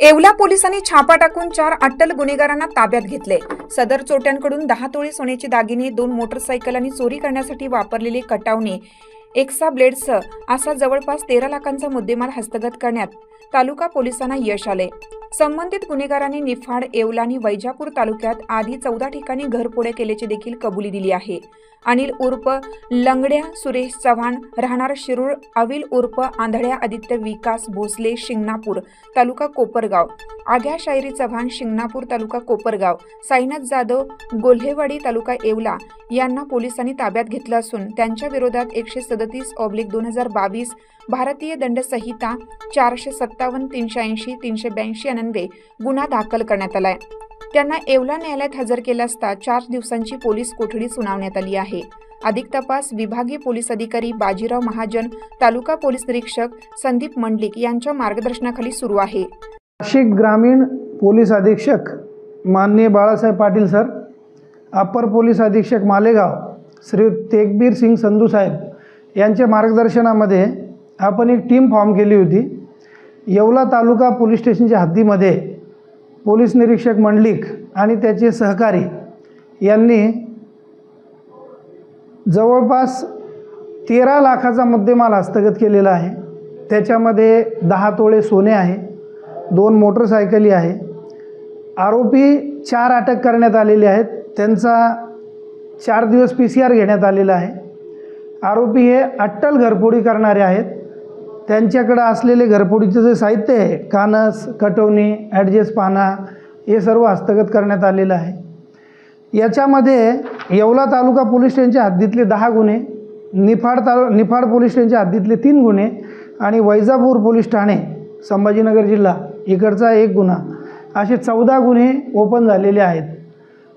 येवला पोलिसांनी छापा टाकून 4 अट्टल गुन्हेगारांना ताब्यात घेतले। सदर चोरट्यांकडून 10 तोळे सोन्याचे दागिने, 2 मोटरसायकल आणि चोरी करण्यासाठी वापरलेले कटावणे, एक्सा ब्लेड्ससह असा जवळपास 13 लाखांचा मुद्देमाल हस्तगत करण्यात तालुका पोलिसांना यश आले। संबंधित गुन्हेगारांनी निफाड, येवला आणि वैजापूर तालुक्यात आधी 14 ठिकाणी घरफोड्या केल्याची देखील कबुली दिली आहे। अनिल उर्फ लंगड्या सुरेश चव्हाण राहणार शिरूर, अविल उर्फ आंधळ्या आदित्य विकास भोसले शिंगणापूर तालुका कोपरगाव, आग्या शायरी चव्हाण शिंगणापूर तालुका कोपरगाव, साईनाथ जाधव गोल्हेवाडी तालुका येवला यांना पोलिसांनी ताब्यात घेतलं असून त्यांच्या विरोधात 137/2022 भारतीय दंड संहिता 457, 380, 382 अन्वये गुन्हा दाखल करण्यात आलाय। त्यांना येवला न्यायालयात हजर केलं असता 4 दिवसांची पोलीस कोठडी सुनावण्यात आली आहे। अधिक तपास विभागीय पोलीस अधिकारी बाजीराव महाजन, तालुका पोलीस निरीक्षक संदीप मंडलिक यांच्या मार्गदर्शनाखाली सुरू आहे। नाशिक ग्रामीण पोलीस अधीक्षक माननीय बाळासाहेब पाटील सर, अपर पोलीस अधीक्षक मालेगाव श्री तेगबीर सिंग संधू साहेब यांच्या मार्गदर्शनामध्ये आपण एक टीम फॉर्म केली होती। येवला तालुका पोलीस स्टेशनच्या हद्दीमध्ये पोलीस निरीक्षक मंडलिक आणि त्याचे सहकारी यांनी जवळपास 13 लाखाचा मुद्देमाल हस्तगत केलेला आहे। त्याच्यामध्ये 10 तोळे सोने आहे, 2 मोटरसायकली आहे। आरोपी 4 अटक करण्यात आलेले आहेत। त्यांचा 4 दिवस PCR घेण्यात आलेला आहे। आरोपी हे अट्टल घरफोडी करणारे आहेत। त्यांच्याकडे असलेले घरफोडीचे जे साहित्य आहे, कानस, कटवणी, ॲडजेस्ट पाना, हे सर्व हस्तगत करण्यात आलेलं आहे। याच्यामध्ये येवला तालुका पोलीस स्टेशनच्या हद्दीतले 10 गुन्हे, निफाड पोलीस स्टेशनच्या हद्दीतले 3 गुन्हे आणि वैजापूर पोलीस ठाणे संभाजीनगर जिल्हा इकडचा 1 गुन्हा, असे 14 गुन्हे ओपन झालेले आहेत।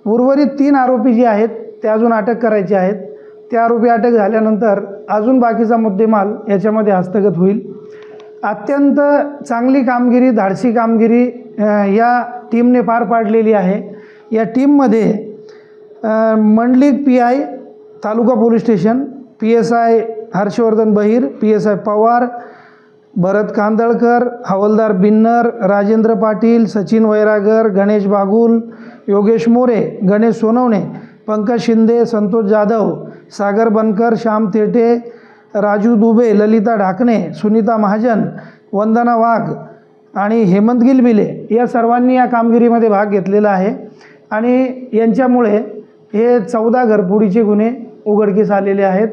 उर्वरित 3 आरोपी जे आहेत ते अजून अटक करायचे आहेत। ते आरोपी अटक झाल्यानंतर अजून बाकीचा मुद्देमाल याच्यामध्ये हस्तगत होईल। अत्यंत चांगली कामगिरी, धाडसी कामगिरी या टीमने पार पाडलेली आहे। या टीममध्ये मंडलिक PI तालुका पोलीस स्टेशन, PSI हर्षवर्धन बहिर, PSI पवार, भरत कांदळकर, हवलदार बिन्नर, राजेंद्र पाटील, सचिन वैरागर, गणेश बागुल, योगेश मोरे, गणेश सोनवणे, पंकज शिंदे, संतोष जाधव, सागर बनकर, श्याम थेटे, राजू दुबे, ललिता ढाकणे, सुनीता महाजन, वंदना वाघ आणि हेमंत गिलबिले या सर्वांनी या कामगिरीमध्ये भाग घेतलेला आहे। आणि यांच्यामुळे हे 14 घरफोडीचे गुन्हे उघडकीस आलेले आहेत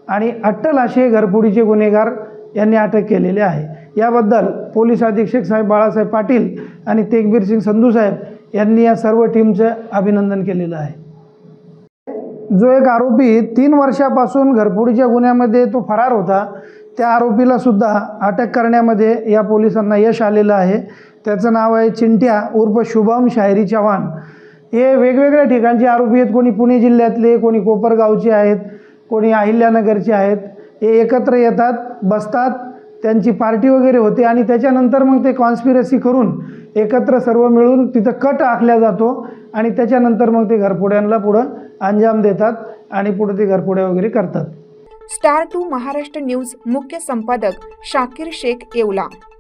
आणि अट्टल असे घरफोडीचे गुन्हेगार यांनी अटक केलेले आहे। याबद्दल पोलीस अधीक्षक साहेब बाळासाहेब पाटील आणि तेगबीर सिंग संधू साहेब यांनी या सर्व टीमचे अभिनंदन केलेलं आहे। जो एक आरोपी 3 वर्षापासून घरफोडीच्या गुन्ह्यामध्ये तो फरार होता, त्या आरोपीला सुद्धा अटक करण्यामध्ये या पोलिसांना यश आलेलं आहे। त्याचं नाव आहे चिंट्या उर्फ शुभम शायरी चव्हाण। हे वेगवेगळ्या ठिकाणचे आरोपी आहेत, कोणी पुणे जिल्ह्यातले, कोणी कोपरगावचे आहेत, कोणी अहिल्यानगरचे आहेत। हे एकत्र येतात, बसतात, त्यांची पार्टी वगैरे होते आणि त्याच्यानंतर मग ते कॉन्स्पिरसी करून एकत्र सर्व मिळून तिथं कट आखला जातो आणि त्याच्यानंतर मग ते घरफोड्यांना पुढं अंजाम देतात आणि पुढे ते घरफोड्या वगैरे करतात। स्टार 2 महाराष्ट्र न्यूज मुख्य संपादक शाकीर शेख, येवला।